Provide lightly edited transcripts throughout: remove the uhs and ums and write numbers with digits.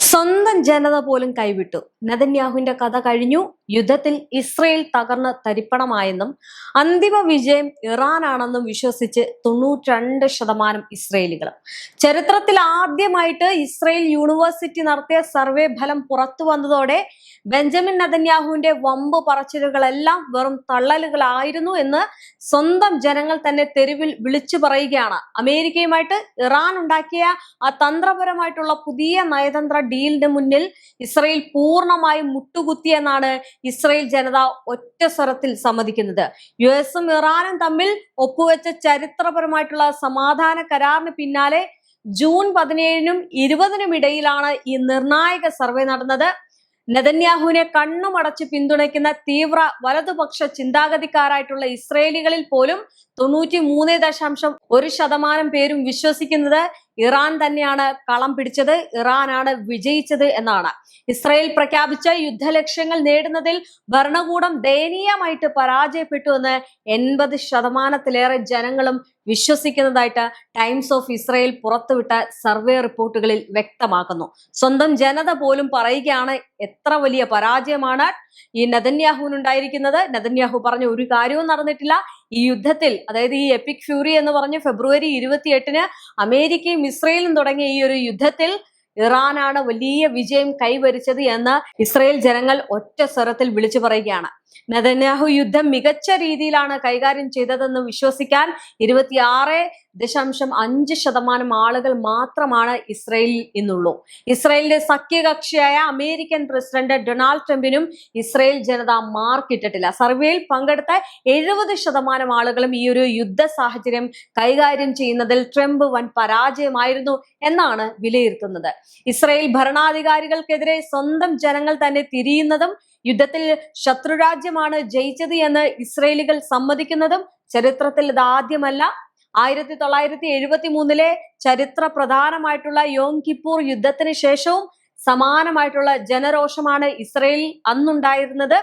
സ്വന്തം ജനത പോലും കൈവിട്ടു. നെതന്യാഹുവിന്റെ കഥ കഴിഞ്ഞു. യുദ്ധത്തിൽ ഇസ്രയേൽ തകർന്ന് തരിപ്പണമായെന്നും അന്തിമ വിജയം ഇറാനാണെന്നും വിശ്വസിച്ച് 92% ഇസ്രയേലികൾ. ചരിത്രത്തിൽ ആദ്യമായിട്ട് ഇസ്രയേൽ യൂണിവേഴ്സിറ്റി നടത്തിയ സർവേ ഫലം പുറത്തു വന്നതോടെ ബെഞ്ചമിൻ നെതന്യാഹുവിന്റെ വമ്പ് പറച്ചിലുകളെല്ലാം വെറും തള്ളലുകളായിരുന്നു എന്ന് സ്വന്തം ജനങ്ങൾ തന്നെ തെരുവിൽ വിളിച്ചു പറയുകയാണ്. അമേരിക്കയുമായിട്ട് ഇറാൻ ഉണ്ടാക്കിയ ആ തന്ത്രപരമായിട്ടുള്ള പുതിയ നയതന്ത്ര ഡീലിന് മുന്നിൽ ഇസ്രയേൽ പൂർണ്ണമായും മുട്ടുകുത്തിയെന്നാണ് ഇസ്രയേൽ ജനത ഒറ്റ സ്വരത്തിൽ സമ്മതിക്കുന്നത്. യുഎസും ഇറാനും തമ്മിൽ ഒപ്പുവെച്ച ചരിത്രപരമായിട്ടുള്ള സമാധാന കരാറിന് പിന്നാലെ ജൂൺ 17-നും 20-നും ഇടയിലാണ് ഈ നിർണായക സർവേ നടന്നത്. നെതന്യാഹുവിനെ കണ്ണുമടച്ച് പിന്തുണയ്ക്കുന്ന തീവ്ര വലതുപക്ഷ ചിന്താഗതിക്കാരായിട്ടുള്ള ഇസ്രയേലികളിൽ പോലും 93.1% പേരും വിശ്വസിക്കുന്നത് ഇറാൻ തന്നെയാണ് കളം പിടിച്ചത്, ഇറാനാണ് വിജയിച്ചത് എന്നാണ്. ഇസ്രയേൽ പ്രഖ്യാപിച്ച യുദ്ധലക്ഷ്യങ്ങൾ നേടുന്നതിൽ ഭരണകൂടം ദയനീയമായിട്ട് പരാജയപ്പെട്ടു എന്ന് 80%-ലേറെ ജനങ്ങളും വിശ്വസിക്കുന്നതായിട്ട് ടൈംസ് ഓഫ് ഇസ്രയേൽ പുറത്തുവിട്ട സർവേ റിപ്പോർട്ടുകളിൽ വ്യക്തമാക്കുന്നു. സ്വന്തം ജനത പോലും പറയുകയാണ് എത്ര വലിയ പരാജയമാണ് ഈ നെതന്യാഹുവിനുണ്ടായിരിക്കുന്നത്. നെതന്യാഹു പറഞ്ഞ ഒരു കാര്യവും നടന്നിട്ടില്ല. ഈ യുദ്ധത്തിൽ, അതായത് ഈ എപ്പിക് ഫ്യൂറി എന്ന് പറഞ്ഞ് ഫെബ്രുവരി 28-ന് അമേരിക്കയും ഇസ്രയേലും തുടങ്ങിയ ഈ ഒരു യുദ്ധത്തിൽ ഇറാനാണ് വലിയ വിജയം കൈവരിച്ചത് എന്ന് ഇസ്രയേൽ ജനങ്ങൾ ഒറ്റ സ്വരത്തിൽ വിളിച്ചു പറയുകയാണ്. നെതന്യാഹു യുദ്ധം മികച്ച രീതിയിലാണ് കൈകാര്യം ചെയ്തതെന്ന് വിശ്വസിക്കാൻ 26.5% ആളുകൾ മാത്രമാണ് ഇസ്രയേലിൽ ഇന്നുള്ളൂ. ഇസ്രയേലിന്റെ സഖ്യകക്ഷിയായ അമേരിക്കൻ പ്രസിഡന്റ് ഡൊണാൾഡ് ട്രംപിനും ഇസ്രയേൽ ജനത മാർക്കിട്ടിട്ടില്ല. സർവേയിൽ പങ്കെടുത്ത 70% ആളുകളും ഈ ഒരു യുദ്ധ സാഹചര്യം കൈകാര്യം ചെയ്യുന്നതിൽ ട്രംപ് വൻ പരാജയമായിരുന്നു എന്നാണ് വിലയിരുത്തുന്നത്. ഇസ്രയേൽ ഭരണാധികാരികൾക്കെതിരെ സ്വന്തം ജനങ്ങൾ തന്നെ തിരിയുന്നതും യുദ്ധത്തിൽ ശത്രുരാജ്യമാണ് ജയിച്ചത് എന്ന് ഇസ്രയേലികൾ സമ്മതിക്കുന്നതും ചരിത്രത്തിൽ ഇതാദ്യമല്ല. 1973-ലെ ചരിത്ര പ്രധാനമായിട്ടുള്ള യോം കിപ്പൂർ യുദ്ധത്തിന് ശേഷവും സമാനമായിട്ടുള്ള ജനരോഷമാണ് ഇസ്രയേലിൽ അന്നുണ്ടായിരുന്നത്.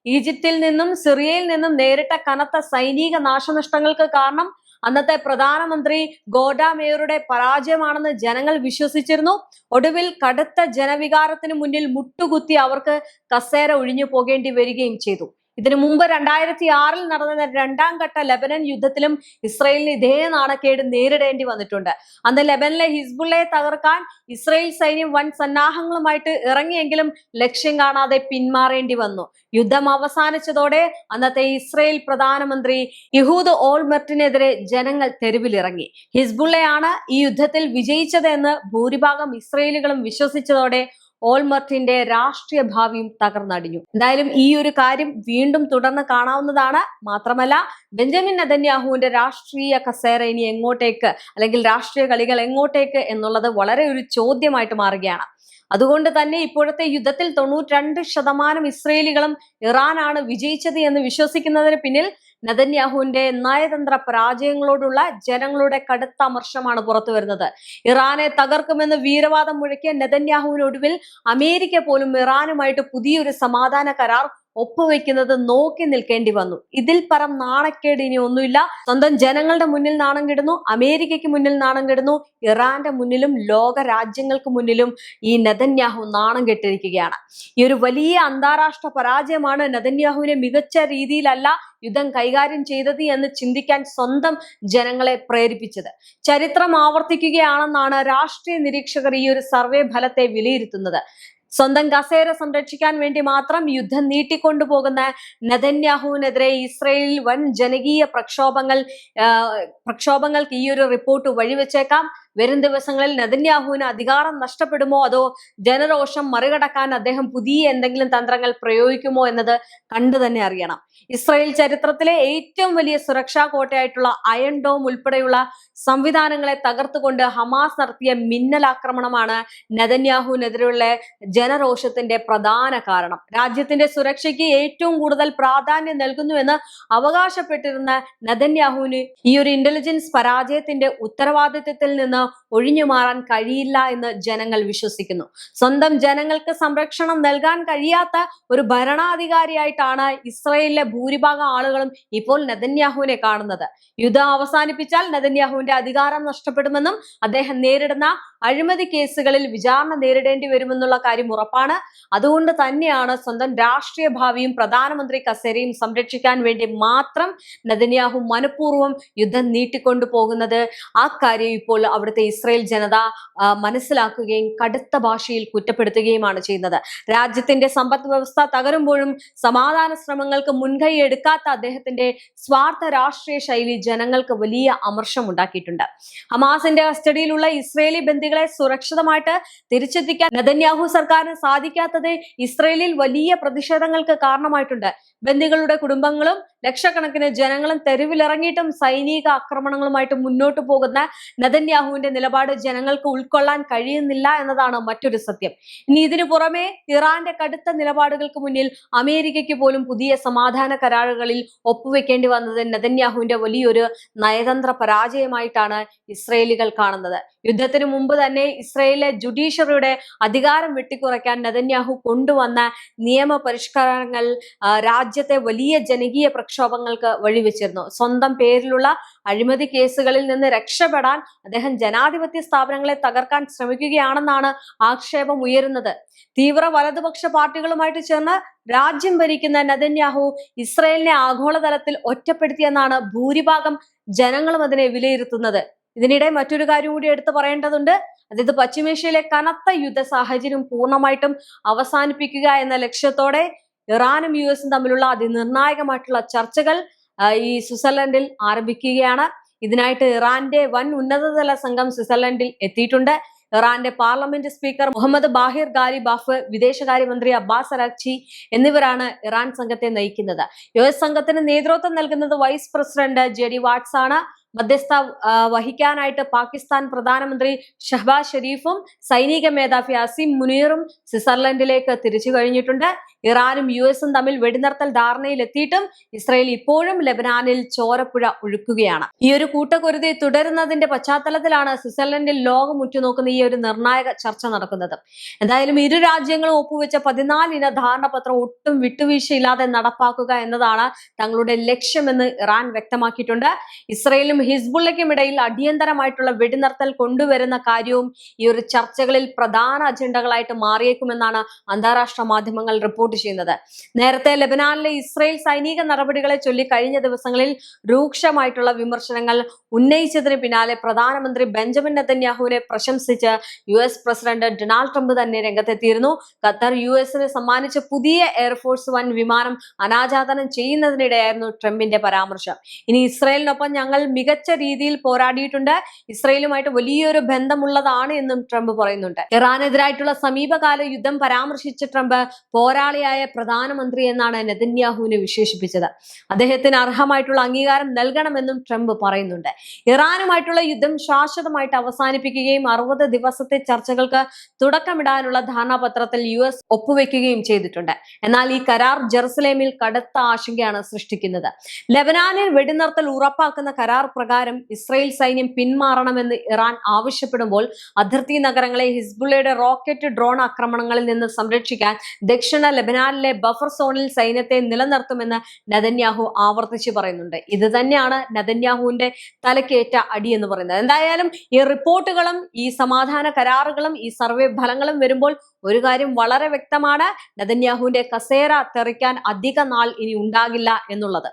ഈജിപ്തിൽ നിന്നും സിറിയയിൽ നിന്നും നേരിട്ട കനത്ത സൈനിക നാശനഷ്ടങ്ങൾക്ക് കാരണം അന്നത്തെ പ്രധാനമന്ത്രി ഗോഡ മേയറുടെ പരാജയമാണെന്ന് ജനങ്ങൾ വിശ്വസിച്ചിരുന്നു. ഒടുവിൽ കടുത്ത ജനവികാരത്തിന് മുന്നിൽ മുട്ടുകുത്തി അവർക്ക് കസേര ഒഴിഞ്ഞു പോകേണ്ടി വരികയും ചെയ്തു. ഇതിനു മുമ്പ് 2006-ൽ നടന്ന 2ാം ഘട്ട ലെബനൻ യുദ്ധത്തിലും ഇസ്രയേലിന് ഇതേ നാണക്കേട് നേരിടേണ്ടി വന്നിട്ടുണ്ട്. അന്ന് ലെബനിലെ ഹിസ്ബുള്ളയെ തകർക്കാൻ ഇസ്രയേൽ സൈന്യം വൻ സന്നാഹങ്ങളുമായിട്ട് ഇറങ്ങിയെങ്കിലും ലക്ഷ്യം കാണാതെ പിന്മാറേണ്ടി വന്നു. യുദ്ധം അവസാനിച്ചതോടെ അന്നത്തെ ഇസ്രയേൽ പ്രധാനമന്ത്രി യഹൂദ് ഓൾമെർട്ടിനെതിരെ ജനങ്ങൾ തെരുവിലിറങ്ങി. ഹിസ്ബുള്ളയാണ് ഈ യുദ്ധത്തിൽ വിജയിച്ചത് എന്ന് ഭൂരിഭാഗം ഇസ്രയേലുകളും വിശ്വസിച്ചതോടെ ഓൾമർട്ടിന്റെ രാഷ്ട്രീയ ഭാവിയും തകർന്നടിഞ്ഞു. എന്തായാലും ഈ ഒരു കാര്യം വീണ്ടും തുടർന്ന് കാണാവുന്നതാണ്. മാത്രമല്ല, ബെഞ്ചമിൻ നെതന്യാഹുവിന്റെ രാഷ്ട്രീയ കസേര ഇനി എങ്ങോട്ടേക്ക്, അല്ലെങ്കിൽ രാഷ്ട്രീയ കളികൾ എങ്ങോട്ടേക്ക് എന്നുള്ളത് വളരെ ഒരു ചോദ്യമായിട്ട് മാറുകയാണ്. അതുകൊണ്ട് തന്നെ ഇപ്പോഴത്തെ യുദ്ധത്തിൽ 92% ഇസ്രയേലികളും ഇറാനാണ് വിജയിച്ചത് എന്ന് വിശ്വസിക്കുന്നതിന് പിന്നിൽ നെതന്യാഹുവിന്റെ നയതന്ത്ര പരാജയങ്ങളോടുള്ള ജനങ്ങളുടെ കടുത്ത അമർഷമാണ് പുറത്തു വരുന്നത്. ഇറാനെ തകർക്കുമെന്ന് വീരവാദം മുഴക്കിയ നെതന്യാഹുവിനൊടുവിൽ അമേരിക്ക പോലും ഇറാനുമായിട്ട് പുതിയൊരു സമാധാന കരാർ ഒപ്പുവെക്കുന്നത് നോക്കി നിൽക്കേണ്ടി വന്നു. ഇതിൽ പരം നാണക്കേട് ഇനി ഒന്നുമില്ല. സ്വന്തം ജനങ്ങളുടെ മുന്നിൽ നാണം കെടുന്നു, അമേരിക്കയ്ക്ക് മുന്നിൽ നാണം കെടുന്നു, ഇറാന്റെ മുന്നിലും ലോക രാജ്യങ്ങൾക്ക് മുന്നിലും ഈ നെതന്യാഹു നാണം കെട്ടിരിക്കുകയാണ്. ഈ ഒരു വലിയ അന്താരാഷ്ട്ര പരാജയമാണ് നെതന്യാഹുവിനെ മികച്ച രീതിയിലല്ല യുദ്ധം കൈകാര്യം ചെയ്തത് എന്ന് ചിന്തിക്കാൻ സ്വന്തം ജനങ്ങളെ പ്രേരിപ്പിച്ചത്. ചരിത്രം ആവർത്തിക്കുകയാണെന്നാണ് രാഷ്ട്രീയ നിരീക്ഷകർ ഈ ഒരു സർവേ ഫലത്തെ വിലയിരുത്തുന്നത്. സ്വന്തം കസേര സംരക്ഷിക്കാൻ വേണ്ടി മാത്രം യുദ്ധം നീട്ടിക്കൊണ്ടുപോകുന്ന നെതന്യാഹുവിനെതിരെ ഇസ്രയേലിൽ വൻ ജനകീയ പ്രക്ഷോഭങ്ങൾക്ക് ഈ ഒരു റിപ്പോർട്ട് വഴിവെച്ചേക്കാം. വരും ദിവസങ്ങളിൽ നെതന്യാഹുവിന് അധികാരം നഷ്ടപ്പെടുമോ, അതോ ജനരോഷം മറികടക്കാൻ അദ്ദേഹം പുതിയ എന്തെങ്കിലും തന്ത്രങ്ങൾ പ്രയോഗിക്കുമോ എന്നത് കണ്ടു തന്നെ അറിയണം. ഇസ്രയേൽ ചരിത്രത്തിലെ ഏറ്റവും വലിയ സുരക്ഷാ കോട്ടയായിട്ടുള്ള അയൺ ഡോം ഉൾപ്പെടെയുള്ള സംവിധാനങ്ങളെ തകർത്തുകൊണ്ട് ഹമാസ് നടത്തിയ മിന്നലാക്രമണമാണ് നെതന്യാഹുവിനെതിരെയുള്ള ജനരോഷത്തിന്റെ പ്രധാന കാരണം. രാജ്യത്തിന്റെ സുരക്ഷയ്ക്ക് ഏറ്റവും കൂടുതൽ പ്രാധാന്യം നൽകുന്നുവെന്ന് അവകാശപ്പെട്ടിരുന്ന നെതന്യാഹുവിന് ഈ ഒരു ഇന്റലിജൻസ് പരാജയത്തിന്റെ ഉത്തരവാദിത്വത്തിൽ നിന്ന് ഒഴിഞ്ഞു മാറാൻ കഴിയില്ല എന്ന് ജനങ്ങൾ വിശ്വസിക്കുന്നു. സ്വന്തം ജനങ്ങൾക്ക് സംരക്ഷണം നൽകാൻ കഴിയാത്ത ഒരു ഭരണാധികാരിയായിട്ടാണ് ഇസ്രയേലിലെ ഭൂരിഭാഗം ആളുകളും ഇപ്പോൾ നെതന്യാഹുവിനെ കാണുന്നത്. യുദ്ധം അവസാനിപ്പിച്ചാൽ നെതന്യാഹുവിന്റെ അധികാരം നഷ്ടപ്പെടുമെന്നും അദ്ദേഹം നേരിടുന്ന അഴിമതി കേസുകളിൽ വിചാരണ നേരിടേണ്ടി വരുമെന്നുള്ള കാര്യം ഉറപ്പാണ്. അതുകൊണ്ട് തന്നെയാണ് സ്വന്തം രാഷ്ട്രീയ ഭാവിയും പ്രധാനമന്ത്രി കസേരയും സംരക്ഷിക്കാൻ വേണ്ടി മാത്രം നെതന്യാഹു മനഃപൂർവ്വം യുദ്ധം നീട്ടിക്കൊണ്ടു പോകുന്നത്. ആ കാര്യം ഇപ്പോൾ അവിടുത്തെ ഇസ്രായേൽ ജനത മനസ്സിലാക്കുകയും കടുത്ത ഭാഷയിൽ കുറ്റപ്പെടുത്തുകയുമാണ് ചെയ്യുന്നത്. രാജ്യത്തിന്റെ സമ്പദ് വ്യവസ്ഥ തകരുമ്പോഴും സമാധാന ശ്രമങ്ങൾക്ക് മുൻകൈ എടുക്കാത്ത അദ്ദേഹത്തിന്റെ സ്വാർത്ഥ രാഷ്ട്രീയ ശൈലി ജനങ്ങൾക്ക് വലിയ അമർഷം ഉണ്ടാക്കിയിട്ടുണ്ട്. ഹമാസിന്റെ കസ്റ്റഡിയിലുള്ള ഇസ്രയേലി ബന്ദികളെ സുരക്ഷിതമായിട്ട് തിരിച്ചെത്തിക്കാൻ നെതന്യാഹു സർക്കാരിന് സാധിക്കാത്തത് ഇസ്രയേലിൽ വലിയ പ്രതിഷേധങ്ങൾക്ക് കാരണമായിട്ടുണ്ട്. ബന്ദികളുടെ കുടുംബങ്ങളും ലക്ഷക്കണക്കിന് ജനങ്ങളും തെരുവിലിറങ്ങിയിട്ടും സൈനിക ആക്രമണങ്ങളുമായിട്ട് മുന്നോട്ട് പോകുന്ന നെതന്യാഹുവിന്റെ നിലപാട് ജനങ്ങൾക്ക് ഉൾക്കൊള്ളാൻ കഴിയുന്നില്ല എന്നതാണ് മറ്റൊരു സത്യം. ഇനി ഇതിനു പുറമെ ഇറാന്റെ കടുത്ത നിലപാടുകൾക്ക് മുന്നിൽ അമേരിക്കയ്ക്ക് പോലും പുതിയ സമാധാന കരാറുകളിൽ ഒപ്പുവെക്കേണ്ടി വന്നത് നെതന്യാഹുവിന്റെ വലിയൊരു നയതന്ത്ര പരാജയമായിട്ടാണ് ഇസ്രയേലികൾ കാണുന്നത്. യുദ്ധത്തിന് മുമ്പ് തന്നെ ഇസ്രയേലിലെ ജുഡീഷ്യറിയുടെ അധികാരം വെട്ടിക്കുറയ്ക്കാൻ നെതന്യാഹു കൊണ്ടുവന്ന നിയമ പരിഷ്കാരങ്ങൾ രാജ്യത്തെ വലിയ ജനകീയ പ്രക്ഷോഭങ്ങൾക്ക് വഴിവെച്ചിരുന്നു. സ്വന്തം പേരിലുള്ള അഴിമതി കേസുകളിൽ നിന്ന് രക്ഷപ്പെടാൻ അദ്ദേഹം ജനാധിപത്യ സ്ഥാപനങ്ങളെ തകർക്കാൻ ശ്രമിക്കുകയാണെന്നാണ് ആക്ഷേപം ഉയരുന്നത്. തീവ്ര വലതുപക്ഷ പാർട്ടികളുമായിട്ട് ചേർന്ന് രാജ്യം ഭരിക്കുന്ന നെതന്യാഹു ഇസ്രയേലിനെ ആഗോളതലത്തിൽ ഒറ്റപ്പെടുത്തിയെന്നാണ് ഭൂരിഭാഗം ജനങ്ങളും അതിനെ വിലയിരുത്തുന്നത്. ഇതിനിടെ മറ്റൊരു കാര്യം കൂടി എടുത്തു പറയേണ്ടതുണ്ട്. അതായത് പശ്ചിമേഷ്യയിലെ കനത്ത യുദ്ധ സാഹചര്യം പൂർണ്ണമായിട്ടും അവസാനിപ്പിക്കുക എന്ന ലക്ഷ്യത്തോടെ ഇറാനും യുഎസും തമ്മിലുള്ള അതിനിർണായകമായിട്ടുള്ള ചർച്ചകൾ ഈ സ്വിറ്റ്സർലൻഡിൽ ആരംഭിക്കുകയാണ്. ഇതിനായിട്ട് ഇറാന്റെ വൻ ഉന്നതതല സംഘം സ്വിറ്റ്സർലൻഡിൽ എത്തിയിട്ടുണ്ട്. ഇറാന്റെ parliament speaker Mohammad Bahir Ghalibaf, വിദേശകാര്യമന്ത്രി അബ്ബാസ് അരാഗ്ചി എന്നിവരാണ് ഇറാൻ സംഘത്തെ നയിക്കുന്നത്. യുഎസ് സംഘത്തിന് നേതൃത്വം നൽകുന്നത് വൈസ് പ്രസിഡന്റ് JD വാട്സ് ആണ്. മധ്യസ്ഥ വഹിക്കാനായിട്ട് പാകിസ്ഥാൻ പ്രധാനമന്ത്രി ഷഹബാസ് ഷെരീഫും സൈനിക മേധാവി അസീം മുനീറും സ്വിറ്റ്സർലൻഡിലേക്ക് തിരിച്ചു കഴിഞ്ഞിട്ടുണ്ട്. ഇറാനും യുഎസും തമ്മിൽ വെടിനിർത്തൽ ധാരണയിൽ എത്തിയിട്ടും ഇസ്രായേൽ ഇപ്പോഴും ലെബനാനിൽ ചോരപ്പുഴ ഒഴുക്കുകയാണ്. ഈ ഒരു കൂട്ടക്കുരുതി തുടരുന്നതിന്റെ പശ്ചാത്തലത്തിലാണ് സ്വിറ്റ്സർലൻഡിൽ ലോകം ഉറ്റുനോക്കുന്ന ഈ ഒരു നിർണായക ചർച്ച നടക്കുന്നത്. എന്തായാലും ഇരു രാജ്യങ്ങളും ഒപ്പുവെച്ച 14 ഇന ധാരണാപത്രം ഒട്ടും വിട്ടുവീഴ്ചയില്ലാതെ നടപ്പാക്കുക എന്നതാണ് തങ്ങളുടെ ലക്ഷ്യമെന്ന് ഇറാൻ വ്യക്തമാക്കിയിട്ടുണ്ട്. ഇസ്രായേലും ഹിസ്ബുള്ളയ്ക്കും ഇടയിൽ അടിയന്തരമായിട്ടുള്ള വെടിനിർത്തൽ കൊണ്ടുവരുന്ന കാര്യവും ഈ ഒരു ചർച്ചകളിൽ പ്രധാന അജണ്ടകളായിട്ട് മാറിയേക്കുമെന്നാണ് അന്താരാഷ്ട്ര മാധ്യമങ്ങൾ റിപ്പോർട്ട് ചെയ്യുന്നത്. നേരത്തെ ലെബനാനിലെ ഇസ്രായേൽ സൈനിക നടപടികളെ ചൊല്ലി കഴിഞ്ഞ ദിവസങ്ങളിൽ രൂക്ഷമായിട്ടുള്ള വിമർശനങ്ങൾ ഉന്നയിച്ചതിന് പിന്നാലെ പ്രധാനമന്ത്രി ബെഞ്ചമിൻ നെതന്യാഹുവിനെ പ്രശംസിച്ച് US പ്രസിഡന്റ് ഡൊണാൾഡ് ട്രംപ് തന്നെ രംഗത്തെത്തിയിരുന്നു. ഖത്തർ US-ന് സമ്മാനിച്ച പുതിയ എയർഫോഴ്സ് 1 വിമാനം അനാച്ഛാദനം ചെയ്യുന്നതിനിടെയായിരുന്നു ട്രംപിന്റെ പരാമർശം. ഇനി ഇസ്രായേലിനൊപ്പം ഞങ്ങൾ മികച്ച രീതിയിൽ പോരാടിയിട്ടുണ്ട്, ഇസ്രായേലുമായിട്ട് വലിയൊരു ബന്ധമുള്ളതാണ് എന്നും ട്രംപ് പറയുന്നുണ്ട്. ഇറാനെതിരായിട്ടുള്ള സമീപകാല യുദ്ധം പരാമർശിച്ച ട്രംപ് പോരാളിയായ പ്രധാനമന്ത്രി എന്നാണ് നെതന്യാഹുവിനെ വിശേഷിപ്പിച്ചത്. അദ്ദേഹത്തിന് അർഹമായിട്ടുള്ള അംഗീകാരം നൽകണമെന്നും ട്രംപ് പറയുന്നുണ്ട്. ഇറാനുമായിട്ടുള്ള യുദ്ധം ശാശ്വതമായിട്ട് അവസാനിപ്പിക്കുകയും 60 ദിവസത്തെ ചർച്ചകൾക്ക് തുടക്കമിടാനുള്ള ധാരണാപത്രത്തിൽ US ഒപ്പുവെക്കുകയും ചെയ്തിട്ടുണ്ട്. എന്നാൽ ഈ കരാർ ജെറുസലേമിൽ കടുത്ത ആശങ്കയാണ് സൃഷ്ടിക്കുന്നത്. ലെബനാനിൽ വെടിനിർത്തൽ ഉറപ്പാക്കുന്ന കരാർ പ്രകാരം ഇസ്രായേൽ സൈന്യം പിന്മാറണമെന്ന് ഇറാൻ ആവശ്യപ്പെടുമ്പോൾ അതിർത്തി നഗരങ്ങളെ ഹിസ്ബുള്ളയുടെ റോക്കറ്റ് ഡ്രോൺ ആക്രമണങ്ങളിൽ നിന്ന് സംരക്ഷിക്കാൻ ദക്ഷിണ ലെബനാനിലെ ബഫർ സോണിൽ സൈന്യത്തെ നിലനിർത്തുമെന്ന് നെതന്യാഹു ആവർത്തിച്ച് പറയുന്നുണ്ട്. ഇത് തന്നെയാണ് നെതന്യാഹുവിന്റെ തലക്കേറ്റ അടി എന്ന് പറയുന്നത്. എന്തായാലും ഈ റിപ്പോർട്ടുകളും ഈ സമാധാന കരാറുകളും ഈ സർവേ ഫലങ്ങളും വരുമ്പോൾ ഒരു കാര്യം വളരെ വ്യക്തമാണ്, നെതന്യാഹുവിന്റെ കസേര തെറിക്കാൻ അധിക നാൾ ഇനി ഉണ്ടാകില്ല എന്നുള്ളത്.